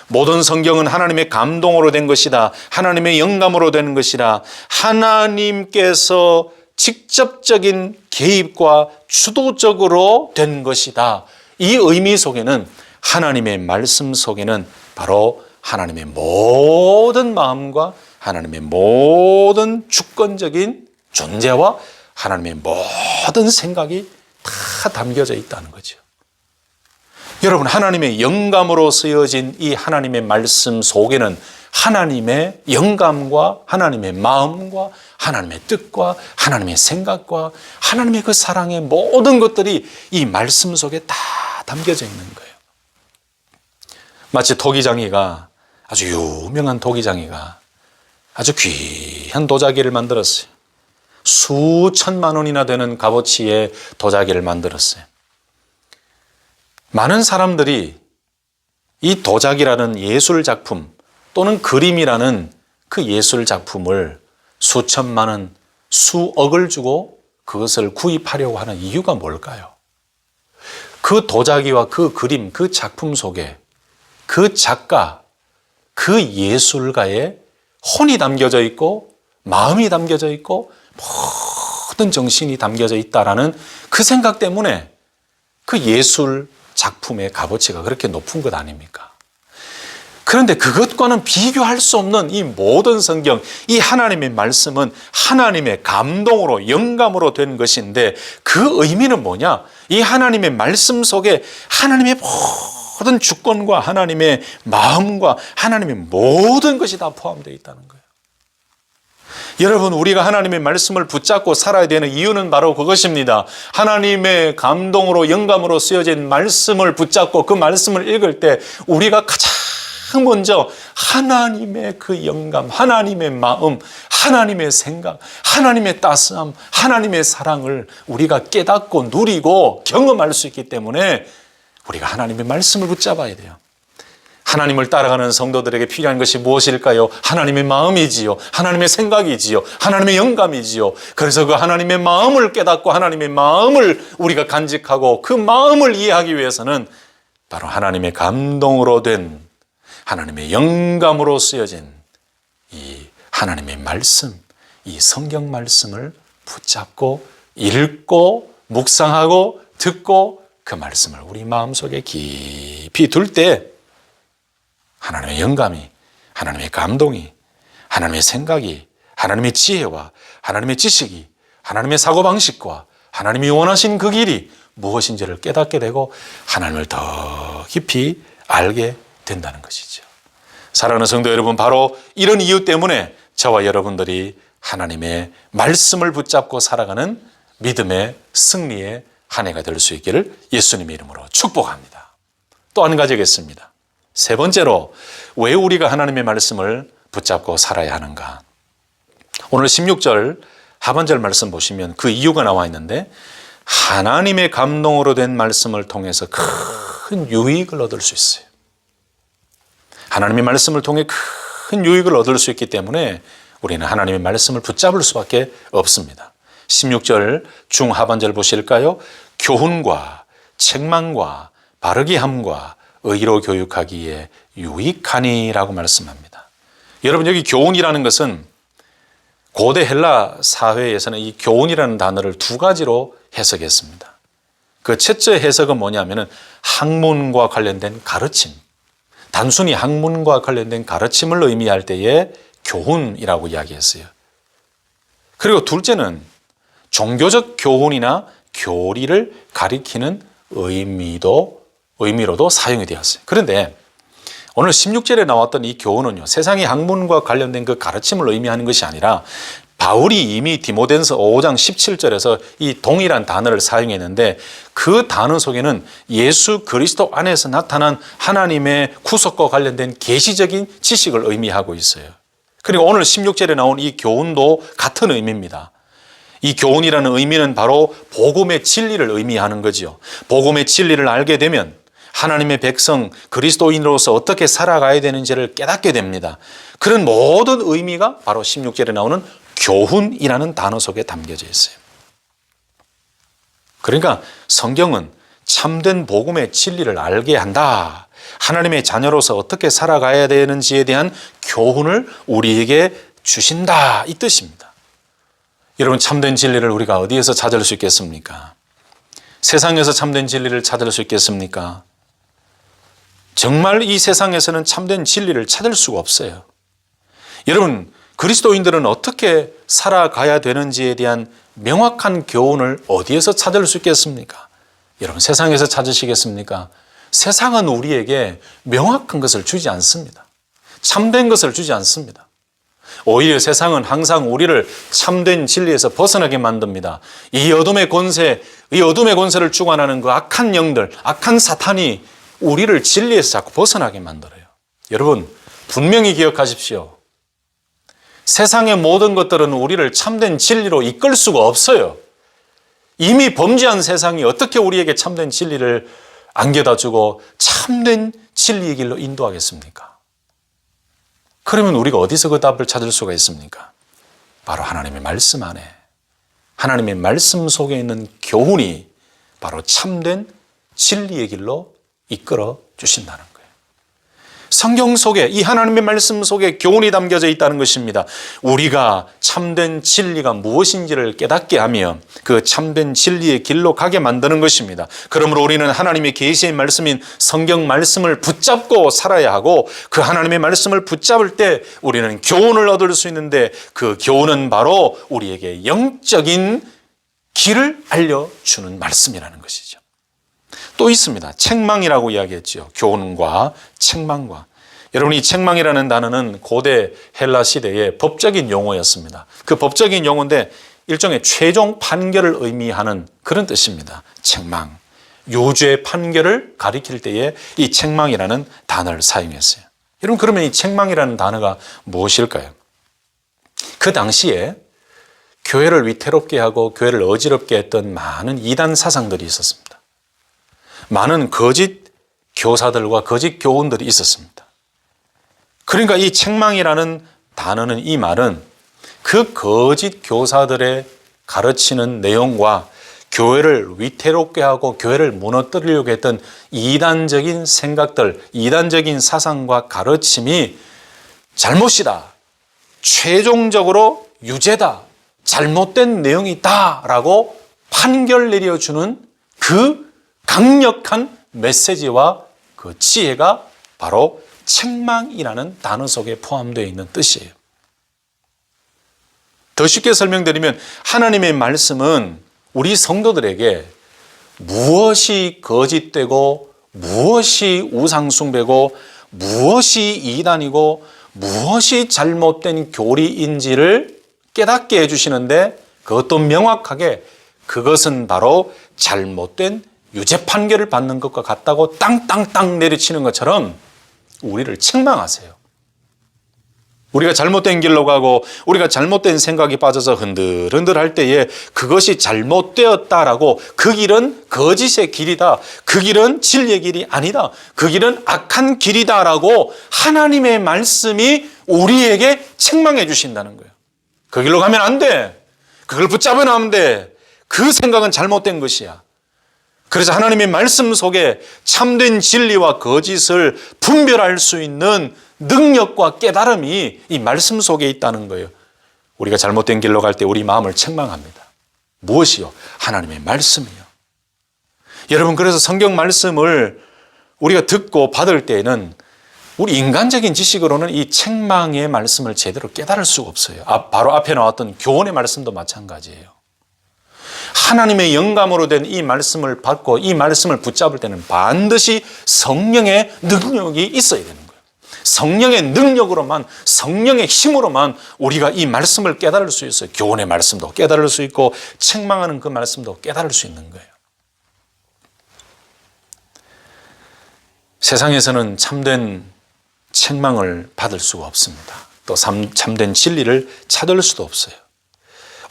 모든 성경은 하나님의 감동으로 된 것이다. 하나님의 영감으로 된 것이다. 하나님께서 직접적인 개입과 주도적으로 된 것이다. 이 의미 속에는, 하나님의 말씀 속에는 바로 하나님의 모든 마음과 하나님의 모든 주권적인 존재와 하나님의 모든 생각이 다 담겨져 있다는 거죠. 여러분, 하나님의 영감으로 쓰여진 이 하나님의 말씀 속에는 하나님의 영감과 하나님의 마음과 하나님의 뜻과 하나님의 생각과 하나님의 그 사랑의 모든 것들이 이 말씀 속에 다 담겨져 있는 거예요. 마치 토기장이가, 아주 유명한 토기장이가 아주 귀한 도자기를 만들었어요. 수천만 원이나 되는 값어치의 도자기를 만들었어요. 많은 사람들이 이 도자기라는 예술 작품 또는 그림이라는 그 예술 작품을 수천만 원, 수억을 주고 그것을 구입하려고 하는 이유가 뭘까요? 그 도자기와 그 그림, 그 작품 속에 그 작가, 그 예술가의 혼이 담겨져 있고 마음이 담겨져 있고 모든 정신이 담겨져 있다라는 그 생각 때문에 그 예술 작품의 값어치가 그렇게 높은 것 아닙니까? 그런데 그것과는 비교할 수 없는 이 모든 성경, 이 하나님의 말씀은 하나님의 감동으로, 영감으로 된 것인데 그 의미는 뭐냐? 이 하나님의 말씀 속에 하나님의 모든 주권과 하나님의 마음과 하나님의 모든 것이 다 포함되어 있다는 거예요. 여러분, 우리가 하나님의 말씀을 붙잡고 살아야 되는 이유는 바로 그것입니다. 하나님의 감동으로, 영감으로 쓰여진 말씀을 붙잡고 그 말씀을 읽을 때 우리가 가장 먼저 하나님의 그 영감, 하나님의 마음, 하나님의 생각, 하나님의 따스함, 하나님의 사랑을 우리가 깨닫고 누리고 경험할 수 있기 때문에 우리가 하나님의 말씀을 붙잡아야 돼요. 하나님을 따라가는 성도들에게 필요한 것이 무엇일까요? 하나님의 마음이지요. 하나님의 생각이지요. 하나님의 영감이지요. 그래서 그 하나님의 마음을 깨닫고 하나님의 마음을 우리가 간직하고 그 마음을 이해하기 위해서는 바로 하나님의 감동으로 된, 하나님의 영감으로 쓰여진 이 하나님의 말씀, 이 성경 말씀을 붙잡고 읽고 묵상하고 듣고 그 말씀을 우리 마음속에 깊이 둘 때 하나님의 영감이, 하나님의 감동이, 하나님의 생각이, 하나님의 지혜와 하나님의 지식이, 하나님의 사고방식과 하나님이 원하신 그 길이 무엇인지를 깨닫게 되고 하나님을 더 깊이 알게 된다는 것이죠. 사랑하는 성도 여러분, 바로 이런 이유 때문에 저와 여러분들이 하나님의 말씀을 붙잡고 살아가는 믿음의 승리의 한 해가 될 수 있기를 예수님의 이름으로 축복합니다. 또 한 가지겠습니다. 세 번째로, 왜 우리가 하나님의 말씀을 붙잡고 살아야 하는가? 오늘 16절 하반절 말씀 보시면 그 이유가 나와 있는데, 하나님의 감동으로 된 말씀을 통해서 큰 유익을 얻을 수 있어요. 하나님의 말씀을 통해 큰 유익을 얻을 수 있기 때문에 우리는 하나님의 말씀을 붙잡을 수밖에 없습니다. 16절 중하반절 보실까요? 교훈과 책망과 바르게 함과 의로 교육하기에 유익하니라고 말씀합니다. 여러분, 여기 교훈이라는 것은 고대 헬라 사회에서는 이 교훈이라는 단어를 두 가지로 해석했습니다. 그 첫째 해석은 뭐냐면은 학문과 관련된 가르침, 단순히 학문과 관련된 가르침을 의미할 때에 교훈이라고 이야기했어요. 그리고 둘째는 종교적 교훈이나 교리를 가리키는 의미로도 사용이 되었어요. 그런데 오늘 16절에 나왔던 이 교훈은요, 세상의 학문과 관련된 그 가르침을 의미하는 것이 아니라 바울이 이미 디모데전서 5장 17절에서 이 동일한 단어를 사용했는데 그 단어 속에는 예수 그리스도 안에서 나타난 하나님의 구속과 관련된 계시적인 지식을 의미하고 있어요. 그리고 오늘 16절에 나온 이 교훈도 같은 의미입니다. 이 교훈이라는 의미는 바로 복음의 진리를 의미하는 거죠. 복음의 진리를 알게 되면 하나님의 백성 그리스도인으로서 어떻게 살아가야 되는지를 깨닫게 됩니다. 그런 모든 의미가 바로 16절에 나오는 교훈이라는 단어 속에 담겨져 있어요. 그러니까 성경은 참된 복음의 진리를 알게 한다. 하나님의 자녀로서 어떻게 살아가야 되는지에 대한 교훈을 우리에게 주신다, 이 뜻입니다. 여러분, 참된 진리를 우리가 어디에서 찾을 수 있겠습니까? 세상에서 참된 진리를 찾을 수 있겠습니까? 정말 이 세상에서는 참된 진리를 찾을 수가 없어요. 여러분, 그리스도인들은 어떻게 살아가야 되는지에 대한 명확한 교훈을 어디에서 찾을 수 있겠습니까? 여러분, 세상에서 찾으시겠습니까? 세상은 우리에게 명확한 것을 주지 않습니다. 참된 것을 주지 않습니다. 오히려 세상은 항상 우리를 참된 진리에서 벗어나게 만듭니다. 이 어둠의 권세를 주관하는 그 악한 영들, 악한 사탄이 우리를 진리에서 자꾸 벗어나게 만들어요. 여러분, 분명히 기억하십시오. 세상의 모든 것들은 우리를 참된 진리로 이끌 수가 없어요. 이미 범죄한 세상이 어떻게 우리에게 참된 진리를 안겨다 주고 참된 진리의 길로 인도하겠습니까? 그러면 우리가 어디서 그 답을 찾을 수가 있습니까? 바로 하나님의 말씀 안에, 하나님의 말씀 속에 있는 교훈이 바로 참된 진리의 길로 이끌어 주신다는 거예요. 성경 속에, 이 하나님의 말씀 속에 교훈이 담겨져 있다는 것입니다. 우리가 참된 진리가 무엇인지를 깨닫게 하며 그 참된 진리의 길로 가게 만드는 것입니다. 그러므로 우리는 하나님의 계시의 말씀인 성경 말씀을 붙잡고 살아야 하고, 그 하나님의 말씀을 붙잡을 때 우리는 교훈을 얻을 수 있는데, 그 교훈은 바로 우리에게 영적인 길을 알려주는 말씀이라는 것이죠. 또 있습니다. 책망이라고 이야기했죠. 교훈과 책망과. 여러분, 이 책망이라는 단어는 고대 헬라 시대의 법적인 용어였습니다. 그 법적인 용어인데 일종의 최종 판결을 의미하는 그런 뜻입니다. 책망. 유죄 판결을 가리킬 때에 이 책망이라는 단어를 사용했어요. 여러분, 그러면 이 책망이라는 단어가 무엇일까요? 그 당시에 교회를 위태롭게 하고 교회를 어지럽게 했던 많은 이단 사상들이 있었습니다. 많은 거짓 교사들과 거짓 교훈들이 있었습니다. 그러니까 이 책망이라는 단어는, 이 말은 그 거짓 교사들의 가르치는 내용과 교회를 위태롭게 하고 교회를 무너뜨리려고 했던 이단적인 생각들, 이단적인 사상과 가르침이 잘못이다, 최종적으로 유죄다, 잘못된 내용이다 라고 판결 내려주는 그 강력한 메시지와 그 지혜가 바로 책망이라는 단어 속에 포함되어 있는 뜻이에요. 더 쉽게 설명드리면 하나님의 말씀은 우리 성도들에게 무엇이 거짓되고 무엇이 우상숭배고 무엇이 이단이고 무엇이 잘못된 교리인지를 깨닫게 해주시는데, 그것도 명확하게 그것은 바로 잘못된 유죄 판결을 받는 것과 같다고 땅땅땅 내리치는 것처럼 우리를 책망하세요. 우리가 잘못된 길로 가고 우리가 잘못된 생각이 빠져서 흔들흔들 할 때에 그것이 잘못되었다라고, 그 길은 거짓의 길이다, 그 길은 진리의 길이 아니다, 그 길은 악한 길이다라고 하나님의 말씀이 우리에게 책망해 주신다는 거예요. 그 길로 가면 안 돼, 그걸 붙잡아 놔면 돼, 그 생각은 잘못된 것이야. 그래서 하나님의 말씀 속에 참된 진리와 거짓을 분별할 수 있는 능력과 깨달음이 이 말씀 속에 있다는 거예요. 우리가 잘못된 길로 갈 때 우리 마음을 책망합니다. 무엇이요? 하나님의 말씀이요. 여러분, 그래서 성경 말씀을 우리가 듣고 받을 때에는 우리 인간적인 지식으로는 이 책망의 말씀을 제대로 깨달을 수가 없어요. 바로 앞에 나왔던 교훈의 말씀도 마찬가지예요. 하나님의 영감으로 된 이 말씀을 받고 이 말씀을 붙잡을 때는 반드시 성령의 능력이 있어야 되는 거예요. 성령의 능력으로만, 성령의 힘으로만 우리가 이 말씀을 깨달을 수 있어요. 교훈의 말씀도 깨달을 수 있고 책망하는 그 말씀도 깨달을 수 있는 거예요. 세상에서는 참된 책망을 받을 수가 없습니다. 또 참된 진리를 찾을 수도 없어요.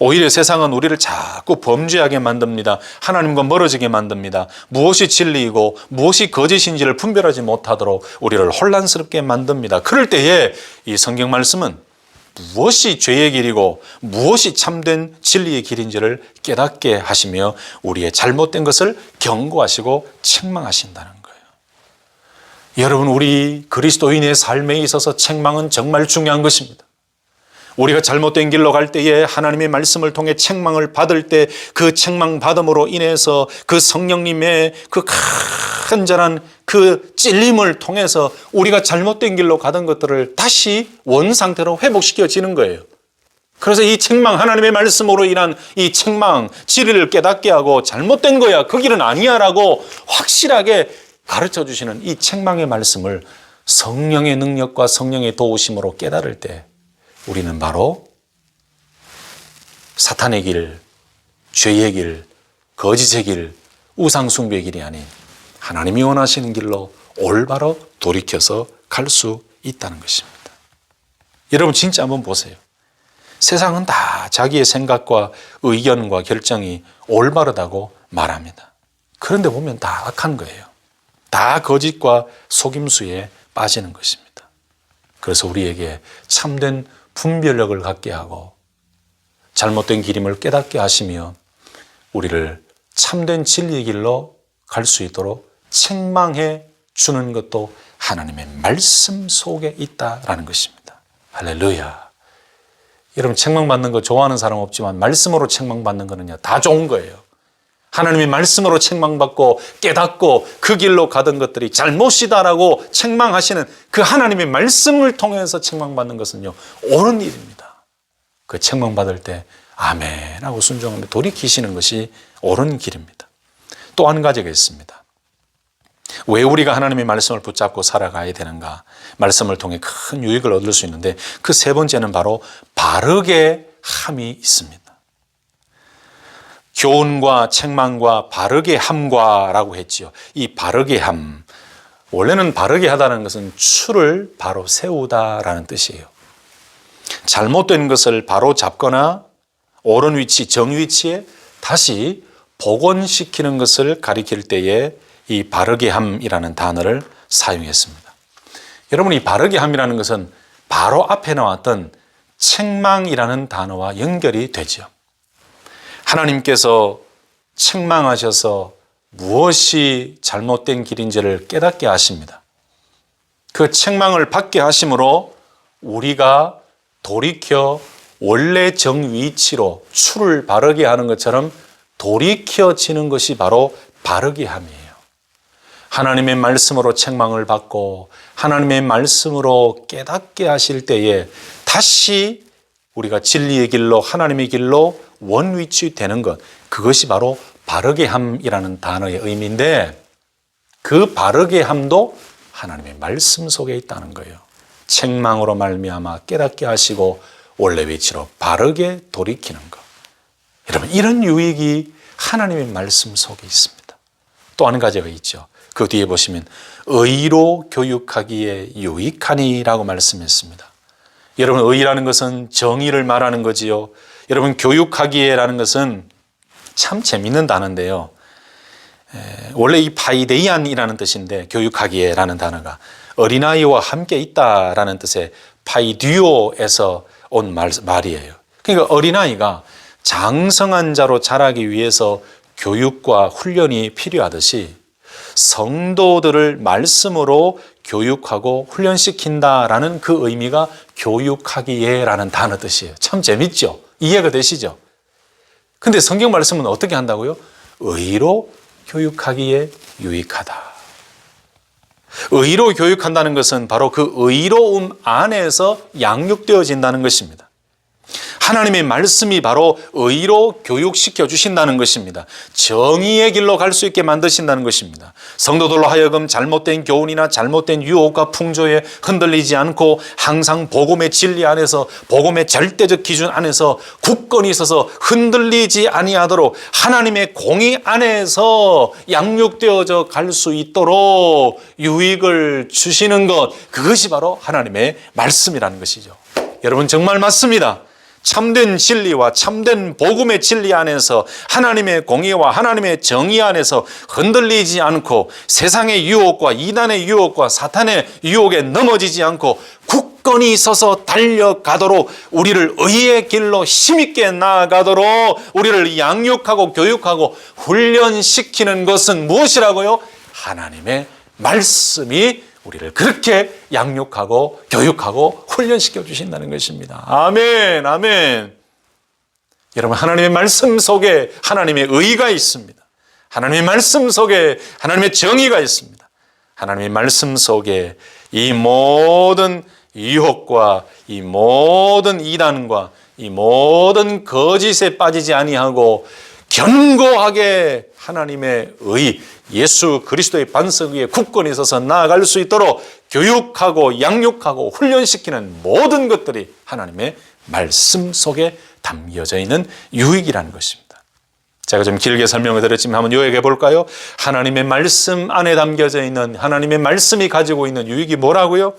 오히려 세상은 우리를 자꾸 범죄하게 만듭니다. 하나님과 멀어지게 만듭니다. 무엇이 진리이고 무엇이 거짓인지를 분별하지 못하도록 우리를 혼란스럽게 만듭니다. 그럴 때에 이 성경 말씀은 무엇이 죄의 길이고 무엇이 참된 진리의 길인지를 깨닫게 하시며 우리의 잘못된 것을 경고하시고 책망하신다는 거예요. 여러분, 우리 그리스도인의 삶에 있어서 책망은 정말 중요한 것입니다. 우리가 잘못된 길로 갈 때에 하나님의 말씀을 통해 책망을 받을 때 그 책망 받음으로 인해서 그 성령님의 그 간절한 그 찔림을 통해서 우리가 잘못된 길로 가던 것들을 다시 원상태로 회복시켜지는 거예요. 그래서 이 책망, 하나님의 말씀으로 인한 이 책망, 진리를 깨닫게 하고 잘못된 거야, 그 길은 아니야 라고 확실하게 가르쳐 주시는 이 책망의 말씀을 성령의 능력과 성령의 도우심으로 깨달을 때 우리는 바로 사탄의 길, 죄의 길, 거짓의 길, 우상숭배의 길이 아닌 하나님이 원하시는 길로 올바로 돌이켜서 갈 수 있다는 것입니다. 여러분, 진짜 한번 보세요. 세상은 다 자기의 생각과 의견과 결정이 올바르다고 말합니다. 그런데 보면 다 악한 거예요. 다 거짓과 속임수에 빠지는 것입니다. 그래서 우리에게 참된 분별력을 갖게 하고 잘못된 길임을 깨닫게 하시며 우리를 참된 진리의 길로 갈 수 있도록 책망해 주는 것도 하나님의 말씀 속에 있다라는 것입니다. 할렐루야. 여러분, 책망받는 거 좋아하는 사람 없지만 말씀으로 책망받는 거는요, 다 좋은 거예요. 하나님의 말씀으로 책망받고 깨닫고 그 길로 가던 것들이 잘못이다라고 책망하시는 그 하나님의 말씀을 통해서 책망받는 것은요, 옳은 일입니다. 그 책망받을 때 아멘 하고 순종하며 돌이키시는 것이 옳은 길입니다. 또 한 가지가 있습니다. 왜 우리가 하나님의 말씀을 붙잡고 살아가야 되는가? 말씀을 통해 큰 유익을 얻을 수 있는데 그 세 번째는 바로 바르게 함이 있습니다. 교훈과 책망과 바르게 함과라고 했지요. 이 바르게 함, 원래는 바르게 하다는 것은 추를 바로 세우다라는 뜻이에요. 잘못된 것을 바로 잡거나 옳은 위치, 정위치에 다시 복원시키는 것을 가리킬 때에 이 바르게 함이라는 단어를 사용했습니다. 여러분, 이 바르게 함이라는 것은 바로 앞에 나왔던 책망이라는 단어와 연결이 되죠. 하나님께서 책망하셔서 무엇이 잘못된 길인지를 깨닫게 하십니다. 그 책망을 받게 하심으로 우리가 돌이켜 원래 정위치로 추를 바르게 하는 것처럼 돌이켜지는 것이 바로 바르게 함이에요. 하나님의 말씀으로 책망을 받고 하나님의 말씀으로 깨닫게 하실 때에 다시 우리가 진리의 길로, 하나님의 길로 원위치되는 것, 그것이 바로 바르게 함이라는 단어의 의미인데 그 바르게 함도 하나님의 말씀 속에 있다는 거예요. 책망으로 말미암아 깨닫게 하시고 원래 위치로 바르게 돌이키는 것. 여러분, 이런 유익이 하나님의 말씀 속에 있습니다. 또 한 가지가 있죠. 그 뒤에 보시면 의로 교육하기에 유익하니라고 말씀했습니다. 여러분, 의라는 것은 정의를 말하는 거지요. 여러분, 교육하기에라는 것은 참 재밌는 단어인데요. 원래 이 파이데이안이라는 뜻인데 교육하기에라는 단어가 어린아이와 함께 있다라는 뜻의 파이듀오에서 온 말이에요. 그러니까 어린아이가 장성한 자로 자라기 위해서 교육과 훈련이 필요하듯이 성도들을 말씀으로 교육하고 훈련시킨다라는 그 의미가 교육하기에라는 단어 뜻이에요. 참 재밌죠? 이해가 되시죠? 근데 성경 말씀은 어떻게 한다고요? 의로 교육하기에 유익하다. 의로 교육한다는 것은 바로 그 의로움 안에서 양육되어진다는 것입니다. 하나님의 말씀이 바로 의로 교육시켜 주신다는 것입니다. 정의의 길로 갈 수 있게 만드신다는 것입니다. 성도들로 하여금 잘못된 교훈이나 잘못된 유혹과 풍조에 흔들리지 않고 항상 복음의 진리 안에서, 복음의 절대적 기준 안에서 굳건히 있어서 흔들리지 아니하도록 하나님의 공의 안에서 양육되어져 갈 수 있도록 유익을 주시는 것, 그것이 바로 하나님의 말씀이라는 것이죠. 여러분, 정말 맞습니다. 참된 진리와 참된 복음의 진리 안에서 하나님의 공의와 하나님의 정의 안에서 흔들리지 않고 세상의 유혹과 이단의 유혹과 사탄의 유혹에 넘어지지 않고 굳건히 서서 달려가도록, 우리를 의의 길로 힘있게 나아가도록 우리를 양육하고 교육하고 훈련시키는 것은 무엇이라고요? 하나님의 말씀이 우리를 그렇게 양육하고 교육하고 훈련시켜 주신다는 것입니다. 아멘, 아멘. 여러분, 하나님의 말씀 속에 하나님의 의가 있습니다. 하나님의 말씀 속에 하나님의 정의가 있습니다. 하나님의 말씀 속에 이 모든 유혹과 이 모든 이단과 이 모든 거짓에 빠지지 아니하고 견고하게 하나님의 의, 예수 그리스도의 반석 위에 굳건히 서서 나아갈 수 있도록 교육하고 양육하고 훈련시키는 모든 것들이 하나님의 말씀 속에 담겨져 있는 유익이라는 것입니다. 제가 좀 길게 설명을 드렸지만 한번 요약해 볼까요? 하나님의 말씀 안에 담겨져 있는 하나님의 말씀이 가지고 있는 유익이 뭐라고요?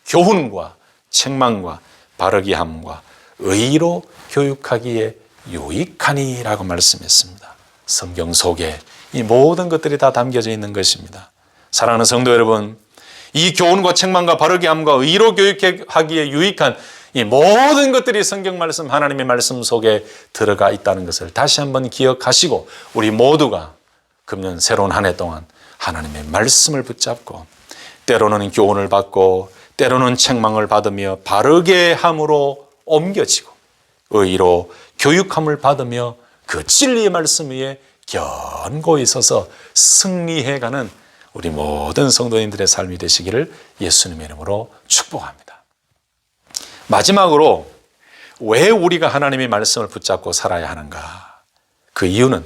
교훈과 책망과 바르게 함과 의로 교육하기에 유익하니라고 말씀했습니다. 성경 속에 이 모든 것들이 다 담겨져 있는 것입니다. 사랑하는 성도 여러분, 이 교훈과 책망과 바르게 함과 의로 교육하기에 유익한 이 모든 것들이 성경 말씀, 하나님의 말씀 속에 들어가 있다는 것을 다시 한번 기억하시고 우리 모두가 금년 새로운 한 해 동안 하나님의 말씀을 붙잡고 때로는 교훈을 받고 때로는 책망을 받으며 바르게 함으로 옮겨지고 의로 교육함을 받으며 그 진리의 말씀 위에 견고히 서서 승리해가는 우리 모든 성도님들의 삶이 되시기를 예수님의 이름으로 축복합니다. 마지막으로 왜 우리가 하나님의 말씀을 붙잡고 살아야 하는가? 그 이유는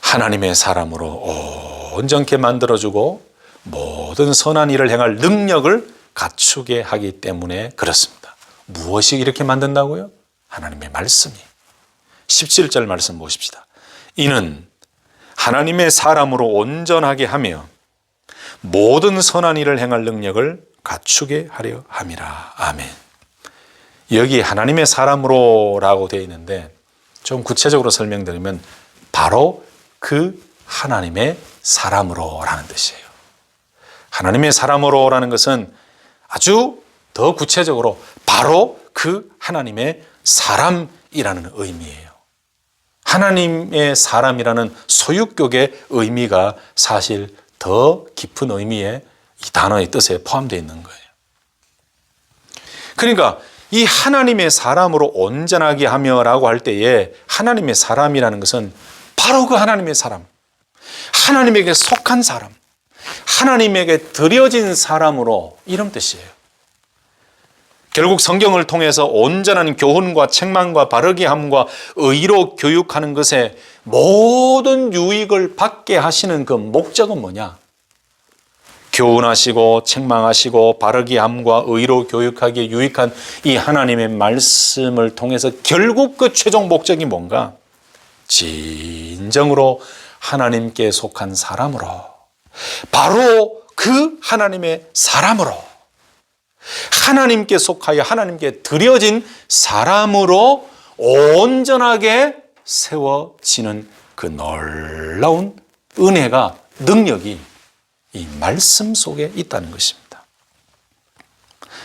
하나님의 사람으로 온전케 만들어주고 모든 선한 일을 행할 능력을 갖추게 하기 때문에 그렇습니다. 무엇이 이렇게 만든다고요? 하나님의 말씀이. 17절 말씀 보십시다. 이는 하나님의 사람으로 온전하게 하며 모든 선한 일을 행할 능력을 갖추게 하려 함이라. 아멘. 여기 하나님의 사람으로라고 되어 있는데 좀 구체적으로 설명드리면 바로 그 하나님의 사람으로라는 뜻이에요. 하나님의 사람으로라는 것은 아주 더 구체적으로 바로 그 하나님의 사람이라는 의미예요. 하나님의 사람이라는 소유격의 의미가 사실 더 깊은 의미의 이 단어의 뜻에 포함되어 있는 거예요. 그러니까 이 하나님의 사람으로 온전하게 하며라고 할 때에 하나님의 사람이라는 것은 바로 그 하나님의 사람, 하나님에게 속한 사람, 하나님에게 드려진 사람으로 이런 뜻이에요. 결국 성경을 통해서 온전한 교훈과 책망과 바르게 함과 의로 교육하는 것에 모든 유익을 받게 하시는 그 목적은 뭐냐? 교훈하시고 책망하시고 바르게 함과 의로 교육하기에 유익한 이 하나님의 말씀을 통해서 결국 그 최종 목적이 뭔가? 진정으로 하나님께 속한 사람으로, 바로 그 하나님의 사람으로, 하나님께 속하여 하나님께 드려진 사람으로 온전하게 세워지는 그 놀라운 은혜가, 능력이 이 말씀 속에 있다는 것입니다.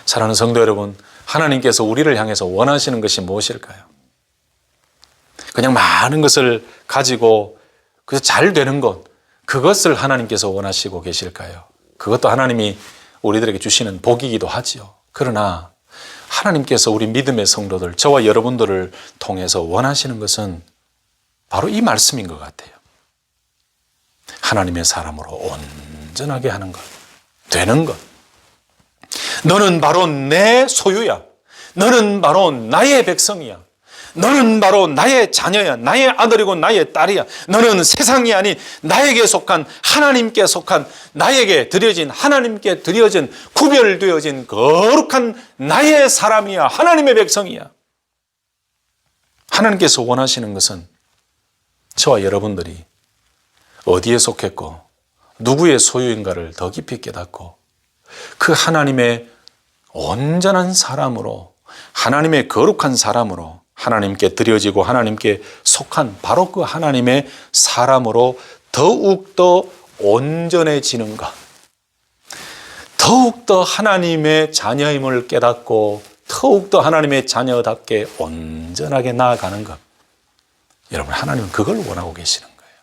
사랑하는 성도 여러분, 하나님께서 우리를 향해서 원하시는 것이 무엇일까요? 그냥 많은 것을 가지고 그래서 잘 되는 것, 그것을 하나님께서 원하시고 계실까요? 그것도 하나님이 우리들에게 주시는 복이기도 하지요. 그러나 하나님께서 우리 믿음의 성도들, 저와 여러분들을 통해서 원하시는 것은 바로 이 말씀인 것 같아요. 하나님의 사람으로 온전하게 하는 것, 되는 것. 너는 바로 내 소유야. 너는 바로 나의 백성이야. 너는 바로 나의 자녀야. 나의 아들이고 나의 딸이야. 너는 세상이 아닌 나에게 속한, 하나님께 속한, 나에게 드려진, 하나님께 드려진, 구별되어진 거룩한 나의 사람이야. 하나님의 백성이야. 하나님께서 원하시는 것은 저와 여러분들이 어디에 속했고 누구의 소유인가를 더 깊이 깨닫고 그 하나님의 온전한 사람으로, 하나님의 거룩한 사람으로, 하나님께 드려지고 하나님께 속한 바로 그 하나님의 사람으로 더욱더 온전해지는 것, 더욱더 하나님의 자녀임을 깨닫고 더욱더 하나님의 자녀답게 온전하게 나아가는 것. 여러분, 하나님은 그걸 원하고 계시는 거예요.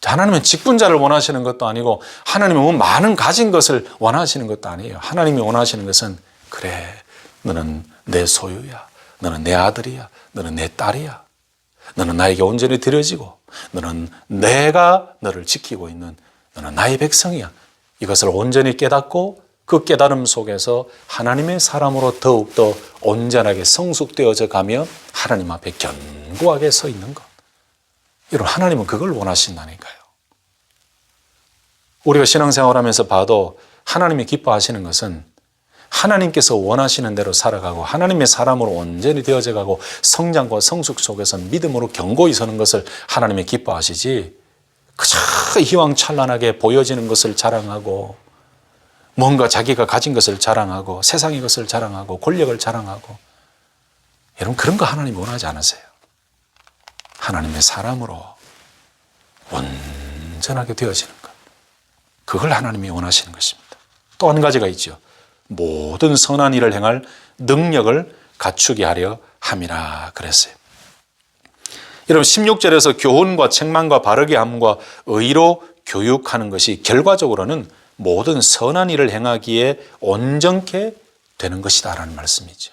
하나님은 직분자를 원하시는 것도 아니고 하나님은 뭐 많은 가진 것을 원하시는 것도 아니에요. 하나님이 원하시는 것은 그래, 너는 내 소유야. 너는 내 아들이야. 너는 내 딸이야. 너는 나에게 온전히 드려지고 너는 내가 너를 지키고 있는 너는 나의 백성이야. 이것을 온전히 깨닫고 그 깨달음 속에서 하나님의 사람으로 더욱더 온전하게 성숙되어져 가며 하나님 앞에 견고하게 서 있는 것. 여러분, 하나님은 그걸 원하신다니까요. 우리가 신앙생활하면서 봐도 하나님이 기뻐하시는 것은 하나님께서 원하시는 대로 살아가고 하나님의 사람으로 온전히 되어져 가고 성장과 성숙 속에서 믿음으로 견고히 서는 것을 하나님이 기뻐하시지, 그저 희왕찬란하게 보여지는 것을 자랑하고 뭔가 자기가 가진 것을 자랑하고 세상의 것을 자랑하고 권력을 자랑하고, 여러분 그런 거 하나님이 원하지 않으세요. 하나님의 사람으로 온전하게 되어지는 것, 그걸 하나님이 원하시는 것입니다. 또 한 가지가 있죠. 모든 선한 일을 행할 능력을 갖추게 하려 함이라 그랬어요. 여러분 16절에서 교훈과 책망과 바르게 함과 의로 교육하는 것이 결과적으로는 모든 선한 일을 행하기에 온전케 되는 것이다 라는 말씀이죠.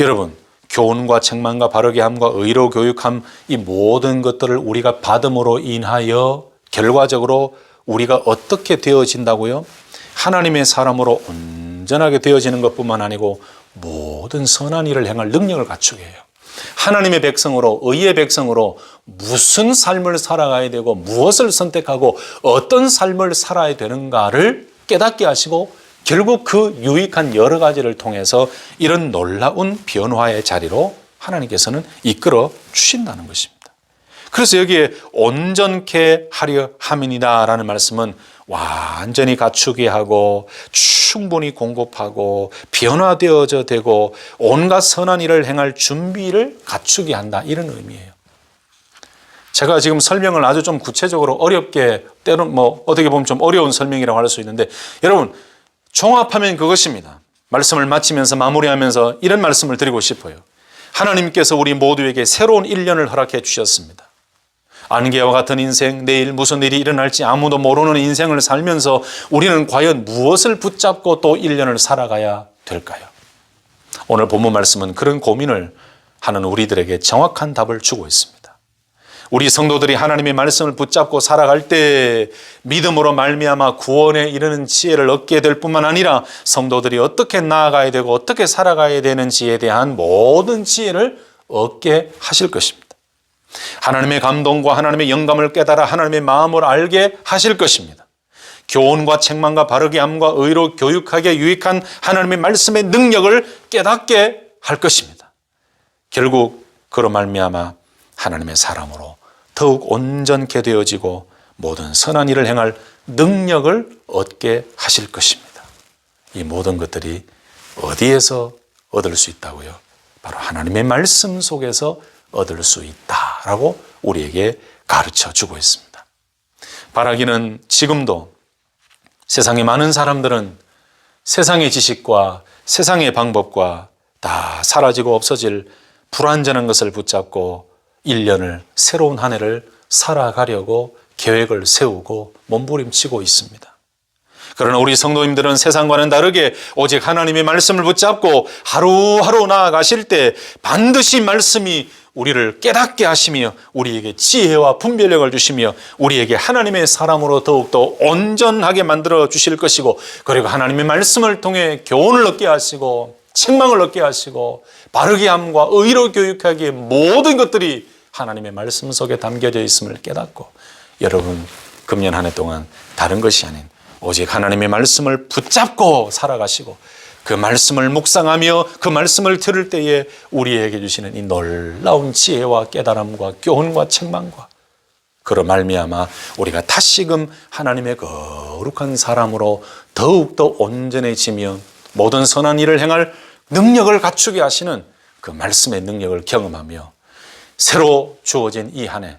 여러분, 교훈과 책망과 바르게 함과 의로 교육함, 이 모든 것들을 우리가 받음으로 인하여 결과적으로 우리가 어떻게 되어진다고요? 하나님의 사람으로 온전하게 되어지는 것뿐만 아니고 모든 선한 일을 행할 능력을 갖추게 해요. 하나님의 백성으로, 의의 백성으로 무슨 삶을 살아가야 되고 무엇을 선택하고 어떤 삶을 살아야 되는가를 깨닫게 하시고 결국 그 유익한 여러 가지를 통해서 이런 놀라운 변화의 자리로 하나님께서는 이끌어 주신다는 것입니다. 그래서 여기에 온전케 하려 함이니라 라는 말씀은 완전히 갖추게 하고 충분히 공급하고 변화되어져 되고 온갖 선한 일을 행할 준비를 갖추게 한다, 이런 의미예요. 제가 지금 설명을 아주 좀 구체적으로 어렵게, 때로는 어떻게 보면 좀 어려운 설명이라고 할 수 있는데, 여러분 종합하면 그것입니다. 말씀을 마치면서 마무리하면서 이런 말씀을 드리고 싶어요. 하나님께서 우리 모두에게 새로운 1년을 허락해 주셨습니다. 안개와 같은 인생, 내일 무슨 일이 일어날지 아무도 모르는 인생을 살면서 우리는 과연 무엇을 붙잡고 또 1년을 살아가야 될까요? 오늘 본문 말씀은 그런 고민을 하는 우리들에게 정확한 답을 주고 있습니다. 우리 성도들이 하나님의 말씀을 붙잡고 살아갈 때 믿음으로 말미암아 구원에 이르는 지혜를 얻게 될 뿐만 아니라 성도들이 어떻게 나아가야 되고 어떻게 살아가야 되는지에 대한 모든 지혜를 얻게 하실 것입니다. 하나님의 감동과 하나님의 영감을 깨달아 하나님의 마음을 알게 하실 것입니다. 교훈과 책망과 바르게 함과 의로 교육하게 유익한 하나님의 말씀의 능력을 깨닫게 할 것입니다. 결국 그로 말미암아 하나님의 사람으로 더욱 온전케 되어지고 모든 선한 일을 행할 능력을 얻게 하실 것입니다. 이 모든 것들이 어디에서 얻을 수 있다고요? 바로 하나님의 말씀 속에서 얻을 수 있다라고 우리에게 가르쳐 주고 있습니다. 바라기는 지금도 세상의 많은 사람들은 세상의 지식과 세상의 방법과 다 사라지고 없어질 불완전한 것을 붙잡고 1년을, 새로운 한 해를 살아가려고 계획을 세우고 몸부림치고 있습니다. 그러나 우리 성도님들은 세상과는 다르게 오직 하나님의 말씀을 붙잡고 하루하루 나아가실 때 반드시 말씀이 우리를 깨닫게 하시며 우리에게 지혜와 분별력을 주시며 우리에게 하나님의 사람으로 더욱더 온전하게 만들어 주실 것이고, 그리고 하나님의 말씀을 통해 교훈을 얻게 하시고 책망을 얻게 하시고 바르게 함과 의로 교육하기에 모든 것들이 하나님의 말씀 속에 담겨져 있음을 깨닫고, 여러분 금년 한 해 동안 다른 것이 아닌 오직 하나님의 말씀을 붙잡고 살아가시고 그 말씀을 묵상하며 그 말씀을 들을 때에 우리에게 주시는 이 놀라운 지혜와 깨달음과 교훈과 책망과 그로 말미암아 우리가 다시금 하나님의 거룩한 사람으로 더욱더 온전해지며 모든 선한 일을 행할 능력을 갖추게 하시는 그 말씀의 능력을 경험하며 새로 주어진 이 한 해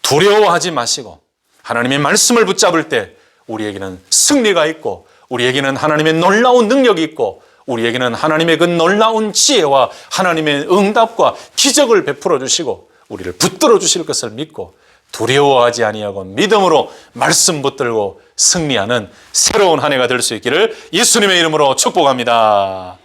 두려워하지 마시고 하나님의 말씀을 붙잡을 때 우리에게는 승리가 있고 우리에게는 하나님의 놀라운 능력이 있고 우리에게는 하나님의 그 놀라운 지혜와 하나님의 응답과 기적을 베풀어 주시고 우리를 붙들어 주실 것을 믿고 두려워하지 아니하고 믿음으로 말씀 붙들고 승리하는 새로운 한 해가 될 수 있기를 예수님의 이름으로 축복합니다.